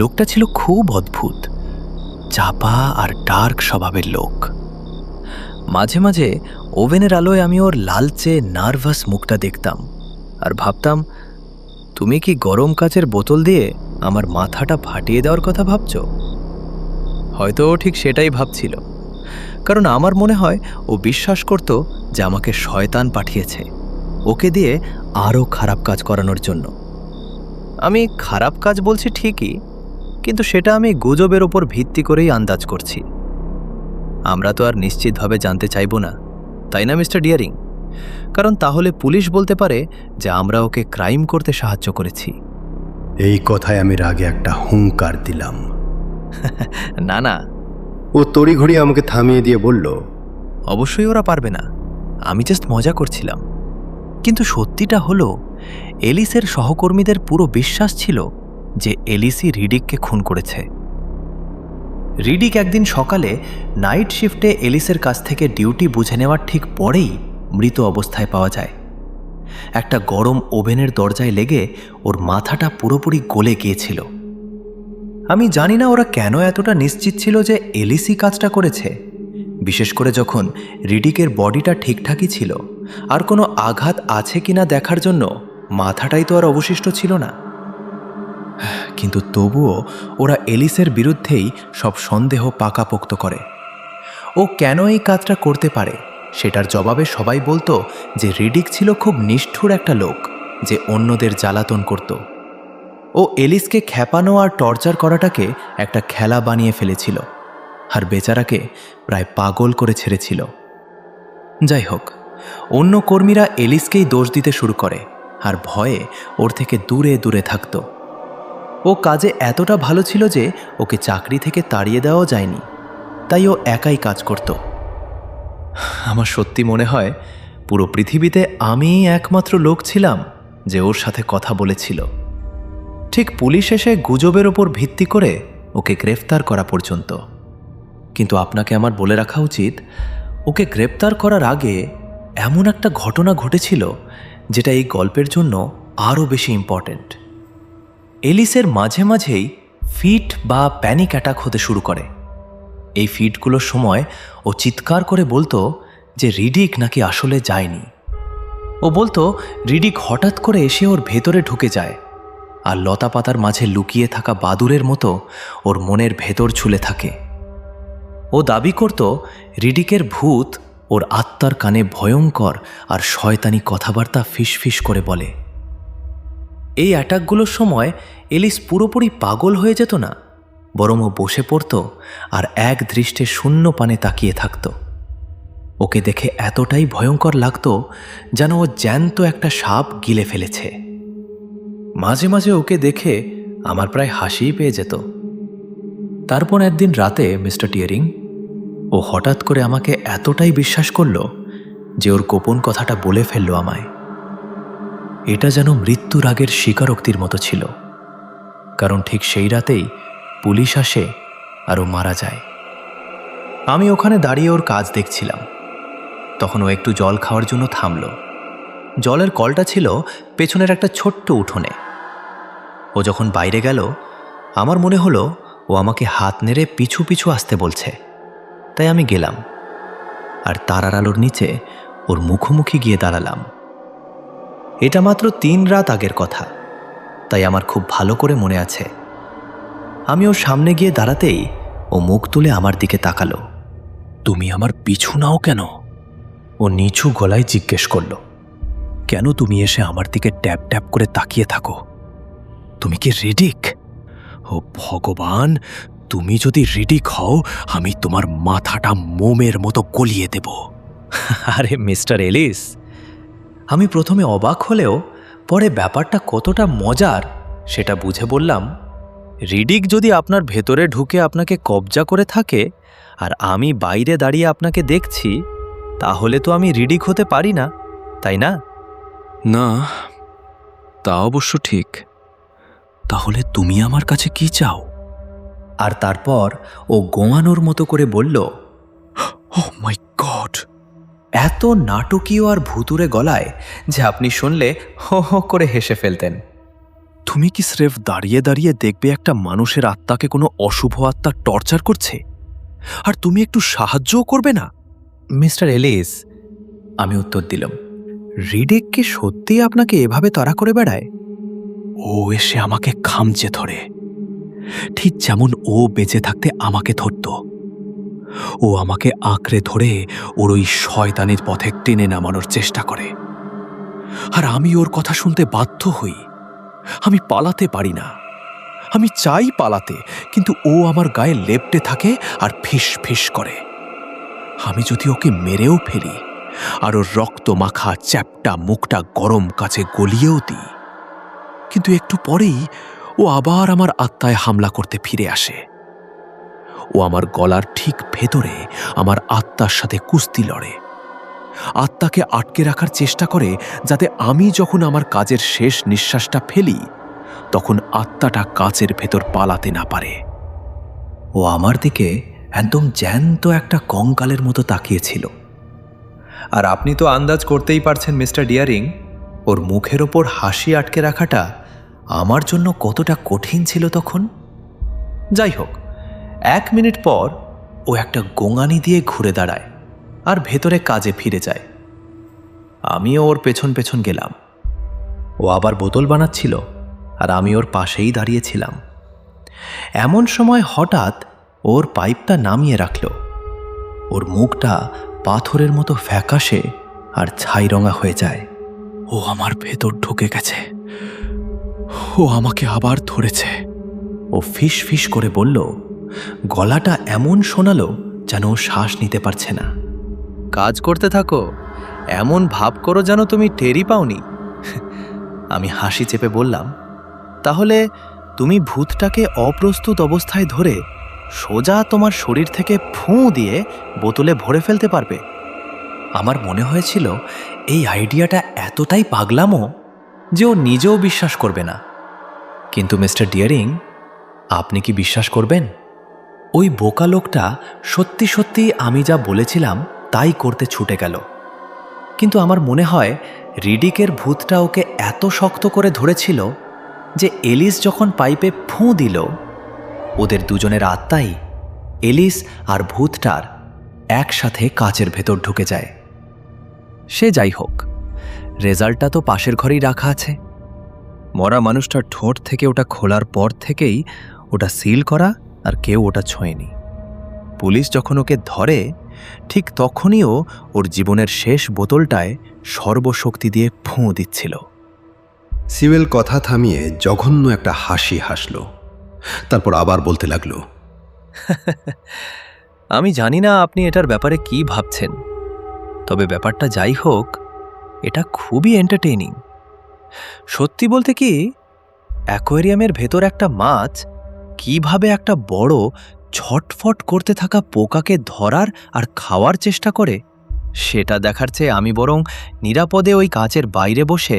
লোকটা ছিল খুব অদ্ভুত, চাপা আর ডার্ক স্বভাবের লোক। মাঝে মাঝে ওভেনের আলোয় আমি ওর লালচে নার্ভাস মুখটা দেখতাম আর ভাবতাম, তুমি কি গরম কাচের বোতল দিয়ে আমার মাথাটা ফাটিয়ে দেওয়ার কথা ভাবছ? হয়তো ও ঠিক সেটাই ভাবছিল, কারণ আমার মনে হয় ও বিশ্বাস করত যে আমাকে শয়তান পাঠিয়েছে ওকে দিয়ে আরও খারাপ কাজ করানোর জন্য। আমি খারাপ কাজ বলছি ঠিকই, কিন্তু সেটা আমি গুজবের ওপর ভিত্তি করেই আন্দাজ করছি। আমরা তো আর নিশ্চিতভাবে জানতে চাইব না, তাই না মিস্টার ডিয়ারিং? কারণ তাহলে পুলিশ বলতে পারে যে আমরা ওকে ক্রাইম করতে সাহায্য করেছি। এই কথায় আমি রাগে একটা হুঙ্কার দিলাম। না না, ও তড়িঘড়ি আমাকে থামিয়ে দিয়ে বলল, অবশ্যই ওরা পারবে না, আমি জাস্ট মজা করছিলাম। কিন্তু সত্যিটা হলো, এলিসের সহকর্মীদের পুরো বিশ্বাস ছিল যে এলিসই রিডিককে খুন করেছে। রিডিক একদিন সকালে নাইট শিফটে এলিসের কাছ থেকে ডিউটি বুঝে নেওয়ার ঠিক পরেই মৃত অবস্থায় পাওয়া যায়। একটা গরম ওভেনের দরজায় লেগে ওর মাথাটা পুরোপুরি গলে গিয়েছিল। আমি জানি না ওরা কেন এতটা নিশ্চিত ছিল যে এলিসই কাজটা করেছে, বিশেষ করে যখন রিডিকের বডিটা ঠিকঠাকই ছিল আর কোনো আঘাত আছে কিনা দেখার জন্য মাথাটাই তো আর অবশিষ্ট ছিল না। কিন্তু তবুও ওরা এলিসের বিরুদ্ধেই সব সন্দেহ পাকাপোক্ত করে। ও কেন এই কাজটা করতে পারে সেটার জবাবে সবাই বলতো যে রিডিক ছিল খুব নিষ্ঠুর একটা লোক, যে অন্যদের জ্বালাতন করত। ও এলিসকে খেপানো আর টর্চার করাটাকে একটা খেলা বানিয়ে ফেলেছিল আর বেচারাকে প্রায় পাগল করে ছেড়েছিল। যাই হোক, অন্য কর্মীরা এলিসকেই দোষ দিতে শুরু করে আর ভয়ে ওর থেকে দূরে দূরে থাকত। ও কাজে এতটা ভালো ছিল যে ওকে চাকরি থেকে তাড়িয়ে দেওয়াও যায়নি, তাই ও একাই কাজ করত। আমার সত্যি মনে হয় পুরো পৃথিবীতে আমিই একমাত্র লোক ছিলাম যে ওর সাথে কথা বলেছিল, ঠিক পুলিশ এসে গুজবের ওপর ভিত্তি করে ওকে গ্রেফতার করা পর্যন্ত। কিন্তু আপনাকে আমার বলে রাখা উচিত, ওকে গ্রেফতার করার আগে এমন একটা ঘটনা ঘটেছিল যেটা এই গল্পের জন্য আরও বেশি ইম্পর্ট্যান্ট। এলিসের মাঝে মাঝেই ফিট বা প্যানিক অ্যাটাক হতে শুরু করে। এই ফিটগুলোর সময় ও চিৎকার করে বলতো যে রিডিক নাকি আসলে যায়নি। ও বলতো রিডিক হঠাৎ করে এসে ওর ভেতরে ঢুকে যায় আর লতা পাতার মাঝে লুকিয়ে থাকা বাদুড়ের মতো ওর মনের ভেতর ঝুলে থাকে। ও দাবি করত রিডিকের ভূত ওর আত্মার কানে ভয়ঙ্কর আর শয়তানি কথাবার্তা ফিসফিস করে বলে। এই অ্যাটাকগুলোর সময় এলিস পুরোপুরি পাগল হয়ে যেত না, বরং ও বসে পড়ত আর এক দৃষ্টে শূন্য পানে তাকিয়ে থাকত। ওকে দেখে এতটাই ভয়ঙ্কর লাগতো যেন ও জ্যান্ত একটা সাপ গিলে ফেলেছে। মাঝে মাঝে ওকে দেখে আমার প্রায় হাসিই পেয়ে যেত। তারপর একদিন রাতে মিস্টার টিয়ারিং, ও হঠাৎ করে আমাকে এতটাই বিশ্বাস করল যে ওর গোপন কথাটা বলে ফেলল আমায়। এটা যেন মৃত্যুর আগের স্বীকারোক্তির মতো ছিল, কারণ ঠিক সেই রাতেই পুলিশ আসে আর ও মারা যায়। আমি ওখানে দাঁড়িয়ে ওর কাজ দেখছিলাম। তখন ও একটু জল খাওয়ার জন্য থামল। জলের কলটা ছিল পেছনের একটা ছোট্ট উঠোনে। ও যখন বাইরে গেল, আমার মনে হলো ও আমাকে হাত নেড়ে পিছু পিছু আসতে বলছে। তাই আমি গেলাম আর তারার আলোর নিচে ওর মুখোমুখি গিয়ে দাঁড়ালাম। এটা মাত্র 3 রাত আগের কথা, তাই আমার খুব ভালো করে মনে আছে। আমি ওর সামনে গিয়ে দাঁড়াতেই ও মুখ তুলে আমার দিকে তাকালো। তুমি আমার পিছু নাও কেন? ও নিচু গলায় জিজ্ঞেস করল। কেন তুমি এসে আমার দিকে ট্যাপ ট্যাপ করে তাকিয়ে থাকো? তুমি কি রিডিক? ও ভগবান, তুমি যদি রিডিক হও, আমি তোমার মাথাটা মোমের মতো গলিয়ে দেব। আরে মিস্টার এলিস, আমি প্রথমে অবাক হলেও পরে ব্যাপারটা কতটা মজার সেটা বুঝে বললাম, রিডিক যদি আপনার ভেতরে ঢুকে আপনাকে কবজা করে থাকে আর আমি বাইরে দাঁড়িয়ে আপনাকে দেখছি, তাহলে তো আমি রিডিক হতে পারি না, তাই না? না, তা অবশ্য ঠিক। তাহলে তুমি আমার কাছে কি চাও? আর তারপর ও গোয়ানোর মতো করে বলল, ওহ মাই গড, এত নাটকীয় আর ভুতুরে গলায় যে আপনি শুনলে হো হো করে হেসে ফেলতেন। তুমি কি স্রেফ দাঁড়িয়ে দাঁড়িয়ে দেখবে একটা মানুষের আত্মাকে কোনো অশুভ আত্মা টর্চার করছে, আর তুমি একটু সাহায্যও করবে না? মিস্টার এলিস, আমি উত্তর দিলাম, রিডিক কি সত্যিই আপনাকে এভাবে তাড়া করে বেড়ায়? ও এসে আমাকে খামচে ধরে, ঠিক যেমন ও বেঁচে থাকতে আমাকে ধরত। ও আমাকে আঁকড়ে ধরে ওর ওই শয়তানির পথে টেনে নামানোর চেষ্টা করে, আর আমি ওর কথা শুনতে বাধ্য হই। আমি পালাতে পারি না। আমি চাই পালাতে, কিন্তু ও আমার গায়ে লেপ্টে থাকে আর ফিস ফিস করে। আমি যদি ওকে মেরেও ফেলি আর ওর রক্ত মাখা চ্যাপটা মুখটা গরম কাছে গলিয়েও দিই, কিন্তু একটু পরেই ও আবার আমার আত্মায় হামলা করতে ফিরে আসে। ও আমার গলার ঠিক ভেতরে আমার আত্মার সাথে কুস্তি লড়ে, আত্মাকে আটকে রাখার চেষ্টা করে, যাতে আমি যখন আমার কাজের শেষ নিঃশ্বাসটা ফেলি তখন আত্মাটা কাচের ভেতর পালাতে না পারে। ও আমার দিকে একদম জ্যান্ত একটা কঙ্কালের মতো তাকিয়েছিল। আর আপনি তো আন্দাজ করতেই পারছেন মিস্টার ডিয়ারিং, ওর মুখের ওপর হাসি আটকে রাখাটা আমার জন্য কতটা কঠিন ছিল তখন। যাই হোক, 1 মিনিট পর ও একটা গোঙানি দিয়ে ঘুরে দাঁড়ায় আর ভেতরে কাজে ফিরে যায়। আমিও ওর পেছন পেছন গেলাম। ও আবার বোতল বানাচ্ছিল আর আমি ওর পাশেই দাঁড়িয়েছিলাম। এমন সময় হঠাৎ ওর পাইপটা নামিয়ে রাখল। ওর মুখটা পাথরের মতো ফ্যাকাশে আর ছাইরঙা হয়ে যায়। ও আমার ভেতর ঢুকে গেছে। ও আমাকে আবার ধরেছে। ও ফিস ফিস করে বলল, গলাটা এমন শোনালো যেন ও শ্বাস নিতে পারছে না। কাজ করতে থাকো, এমন ভাব করো যেন তুমি টেরই পাওনি। আমি হাসি চেপে বললাম, তাহলে তুমি ভূতটাকে অপ্রস্তুত অবস্থায় ধরে সোজা তোমার শরীর থেকে ফুঁ দিয়ে বোতলে ভরে ফেলতে পারবে। আমার মনে হয়েছিল এই আইডিয়াটা এতটাই পাগলামো যে ও নিজেও বিশ্বাস করবে না। কিন্তু মিস্টার ডিয়ারিং, আপনি কি বিশ্বাস করবেন? ওই বোকা লোকটা সত্যি সত্যি আমি যা বলেছিলাম তাই করতে ছুটে গেল। কিন্তু আমার মনে হয় রিডিকের ভূতটা ওকে এত শক্ত করে ধরেছিল যে এলিস যখন পাইপে ফুঁ দিল, ওদের দুজনের আত্মাই এলিস আর ভূতটার একসাথে কাচের ভেতর ঢুকে যায়। সে যাই হোক, রেজাল্টটা তো পাশের ঘরেই রাখা আছে। মরা মানুষটার ঠোঁট থেকে ওটা খোলার পর থেকেই ওটা সিল করা, আর কেউ ওটা ছোঁয়নি। পুলিশ যখন ওকে ধরে ঠিক তখনই ও ওর জীবনের শেষ বোতলটায় সর্বশক্তি দিয়ে ফুঁ দিচ্ছিল। সিওয়েল কথা থামিয়ে জঘন্য একটা হাসি হাসল, তারপর আবার বলতে লাগলো, আমি জানি না আপনি এটার ব্যাপারে কি ভাবছেন, তবে ব্যাপারটা যাই হোক, এটা খুবই এন্টারটেইনিং। সত্যি বলতে কি, অ্যাকোয়ারিয়ামের ভেতর একটা মাছ কিভাবে একটা বড় ছটফট করতে থাকা পোকাকে ধরার আর খাওয়ার চেষ্টা করে, সেটা দেখার চেয়ে আমি বরং নিরাপদে ওই কাচের বাইরে বসে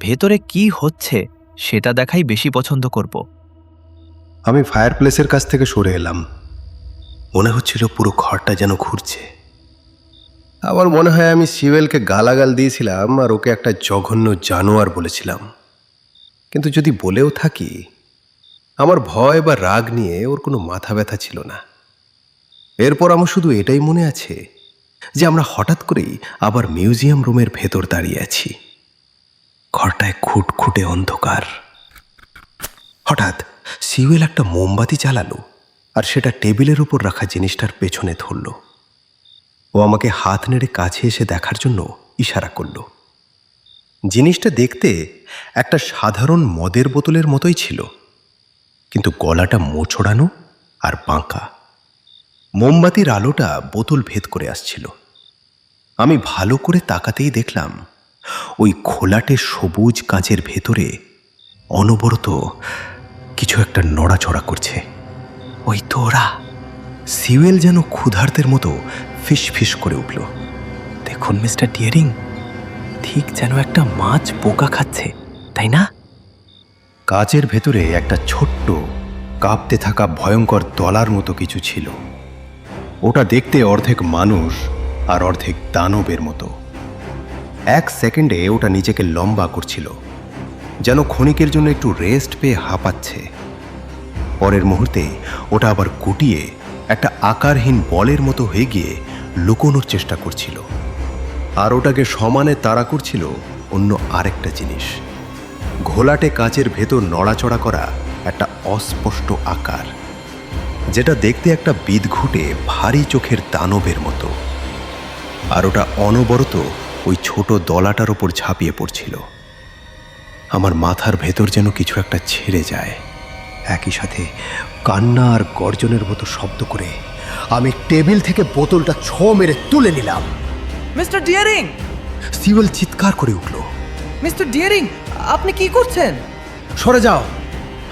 ভেতরে কি হচ্ছে সেটা দেখাই বেশি পছন্দ করব। আমি ফায়ার প্লেসের কাছ থেকে সরে এলাম। মনে হচ্ছিল পুরো ঘরটা যেন ঘুরছে। আমার মনে হয় আমি সিওয়েলকে গালাগাল দিয়েছিলাম আর ওকে একটা জঘন্য জানোয়ার বলেছিলাম। কিন্তু যদি বলেও থাকি, আমার ভয় বা রাগ নিয়ে ওর কোনো মাথা ব্যথা ছিল না। এরপর আমার শুধু এটাই মনে আছে যে আমরা হঠাৎ করেই আবার মিউজিয়াম রুমের ভেতর দাঁড়িয়ে আছি। ঘরটায় খুটখুটে অন্ধকার। হঠাৎ সিওয়েল একটা মোমবাতি জ্বালালো আর সেটা টেবিলের উপর রাখা জিনিসটার পেছনে ধরল। ও আমাকে হাত নেড়ে কাছে এসে দেখার জন্য ইশারা করল। জিনিসটা দেখতে একটা সাধারণ মদের বোতলের মতোই ছিল, কিন্তু গলাটা মোচড়ানো আর বাঁকা। মোমবাতির আলোটা বোতল ভেদ করে আসছিল। আমি ভালো করে তাকাতেই দেখলাম ওই খোলাটে সবুজ কাঁচের ভেতরে অনবরত কিছু একটা নড়াচড়া করছে। ওই তো ওরা। সিওয়েল যেন ক্ষুধার্তের মতো ফিস ফিস করে উঠল। দেখুন মিস্টার ডিয়ারিং, ঠিক যেন একটা মাছ পোকা খাচ্ছে, তাই না? কাচের ভেতরে একটা ছোট্ট কাঁপতে থাকা ভয়ঙ্কর দলার মতো কিছু ছিল। ওটা দেখতে অর্ধেক মানুষ আর অর্ধেক দানবের মতো। এক সেকেন্ডে ওটা নিজেকে লম্বা করছিল, যেন ক্ষণিকের জন্য একটু রেস্ট পেয়ে হাঁপাচ্ছে। পরের মুহূর্তে ওটা আবার গুটিয়ে একটা আকারহীন বলের মতো হয়ে গিয়ে লুকোনোর চেষ্টা করছিল। আর ওটাকে সমানে তাড়া করছিল অন্য আরেকটা জিনিস, ঘোলাটে কাচের ভেতর নড়াচড়া করা একটা অস্পষ্ট আকার, যেটা দেখতে একটা বিদঘুটে ভারী চোখের দানবের মতো। আর ওটা অনবরত ওই ছোট দলাটার ওপর ঝাঁপিয়ে পড়ছিল। আমার মাথার ভেতর যেন কিছু একটা ছেড়ে যায়। একই সাথে কান্না আর গর্জনের মতো শব্দ করে আমি টেবিল থেকে বোতলটা ছো মেরে তুলে নিলাম। মিস্টার ডিয়ারিং! সিওয়েল চিৎকার করে উঠল, মিস্টার ডিয়ারিং, আপনি কি করছেন? সরে যাও!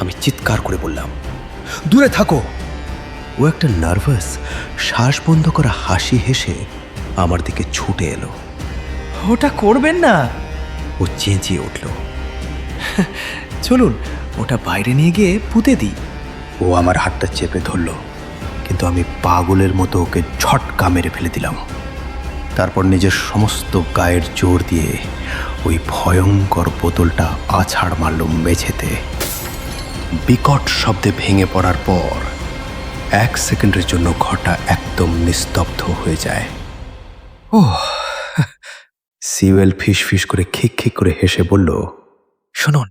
আমি চিৎকার করে বললাম, দূরে থাকো! ও একটা নার্ভাস, শ্বাস বন্ধ করা হাসি হেসে আমার দিকে ছুটে এলো। ওটা করবেন না। ও চেঁচিয়ে উঠল। চলুন ওটা বাইরে নিয়ে গিয়ে পুঁতে দিই। ও আমার হাতটা চেপে ধরল, কিন্তু আমি পাগলের মতো ওকে ঝটকা মেরে ফেলে দিলাম। তারপর নিজের সমস্ত গায়ের জোর দিয়ে ওই ভয়ঙ্কর বোতলটা আছাড় মারল মেঝেতে। বিকট শব্দে ভেঙে পড়ার পর এক সেকেন্ডের জন্য ঘরটা একদম নিস্তব্ধ হয়ে যায়। ওহ! সিওয়েল ফিস ফিস করে খিক খিক করে হেসে বলল, শুনুন,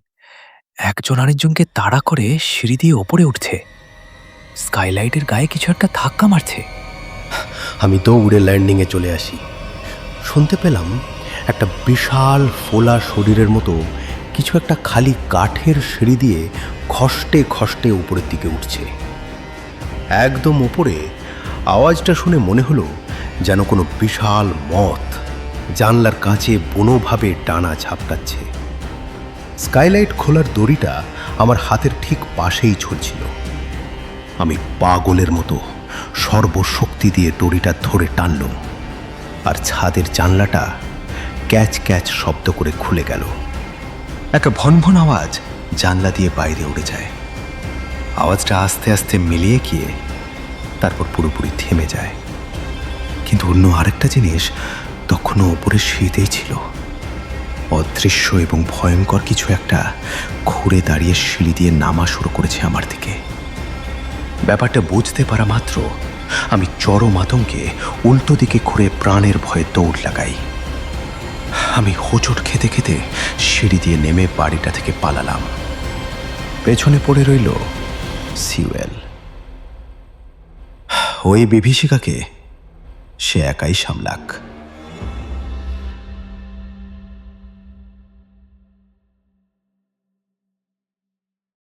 একজন আরেকজনকে তাড়া করে সিঁড়ি দিয়ে ওপরে উঠছে। স্কাইলাইটের গায়ে কিছু একটা ধাক্কা মারছে। আমি দৌড়ে ল্যান্ডিংয়ে চলে আসি। শুনতে পেলাম একটা বিশাল ফোলা শরীরের মতো কিছু একটা খালি কাঠের সিঁড়ি দিয়ে খসটে খসটে উপরের দিকে উঠছে। একদম ওপরে আওয়াজটা শুনে মনে হলো যেন কোনো বিশাল মথ জানলার কাছে বুনোভাবে ডানা ঝাপটাচ্ছে। স্কাইলাইট খোলার দড়িটা আমার হাতের ঠিক পাশেই ঝুলছিল। আমি পাগলের মতো সর্বশক্তি দিয়ে দড়িটা ধরে টানলাম, আর ছাদের জানলাটা ক্যাচ ক্যাচ শব্দ করে খুলে গেল। একটা ভনভন আওয়াজ জানলা দিয়ে বাইরে উড়ে যায়। আওয়াজটা আস্তে আস্তে মিলিয়ে গিয়ে তারপর পুরোপুরি থেমে যায়। কিন্তু অন্য আরেকটা জিনিস তখনও ওপরে শীতেই ছিল। অদৃশ্য এবং ভয়ঙ্কর কিছু একটা ঘুরে দাঁড়িয়ে সিঁড়ি দিয়ে নামা শুরু করেছে আমার দিকে। ব্যাপারটা বুঝতে পারা মাত্র আমি চরম আতঙ্কে উল্টো দিকে ঘুরে প্রাণের ভয়ে দৌড় লাগাই। আমি হোঁচট খেতে খেতে সিঁড়ি দিয়ে নেমে বাড়িটা থেকে পালালাম। পেছনে পড়ে রইল সিওয়েল। ওই বিভীষিকাকে সে একাই সামলাক।